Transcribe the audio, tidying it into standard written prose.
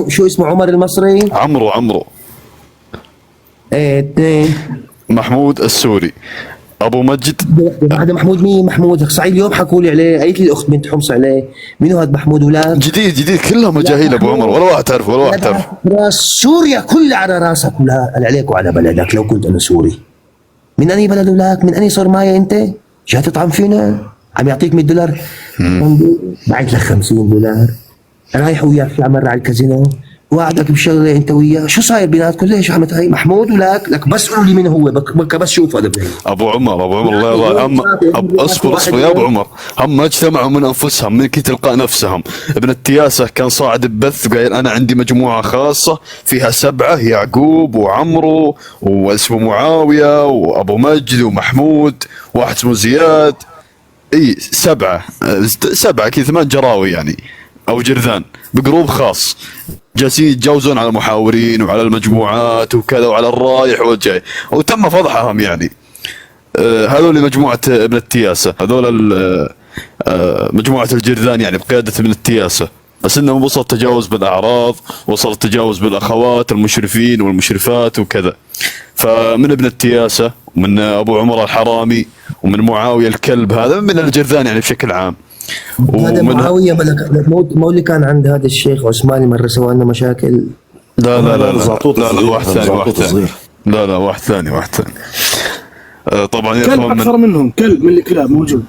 شو اسمه؟ عمر المصري. عمرو. ايه 2. محمود السوري. ابو مجد. هذا محمود مين؟ محمود صعيد اليوم حكوا لي عليه، قالت لي الاخت بنت حمص عليه. مين هو هذا محمود؟ ولاد جديد كلهم مجاهيل ابو عمر، ولا واحد تعرفه ولا واحد تعرفه. راس سوريا كلها على راسك، ولا عليك وعلى بلدك. لو كنت انا سوري، من اني بلد ولاك؟ من اني صرمايه انت؟ جاي تطعم فينا؟ عم يعطيك $100 بعت لك $50 رايح وياك في مرة على الكازينو وقعدك بشغله انت وياه. شو صاير بيناتكم؟ ليش عملت هاي؟ محمود ولك لك بس قولوا لي مين هو، بك بس شوف هذا ابو عمر الله يرضى. اصبر يا ابو عمر، هم ما اجتمعوا من انفسهم، من كي تلقاء نفسهم. ابن التياسه كان صاعد ببث وقايل انا عندي مجموعه خاصه فيها 7، يعقوب وعمرو واسمه معاويه وابو مجد ومحمود، واحد اسمه زياد. اي 7 كذا 8 جراوي يعني، او جرذان بجروب خاص، جالسين يتجاوزون على المحاورين وعلى المجموعات وكذا وعلى الرايح والجاي، وتم فضحهم يعني. هذول مجموعة ابن التياسة، هذول مجموعة الجرذان يعني بقيادة ابن التياسة. بس انه وصل تجاوز بالاعراض، وصل التجاوز بالاخوات المشرفين والمشرفات وكذا. فمن ابن التياسة ومن ابو عمر الحرامي ومن معاوية الكلب، هذا من الجرذان يعني بشكل عام. هذا معاوية مو اللي كان عند هذا الشيخ عثماني مرة سوى لنا مشاكل؟ لا واحد ثاني. لا واحد ثاني. طبعا يا كلب اكثر منهم، كلب من الكلاب موجود.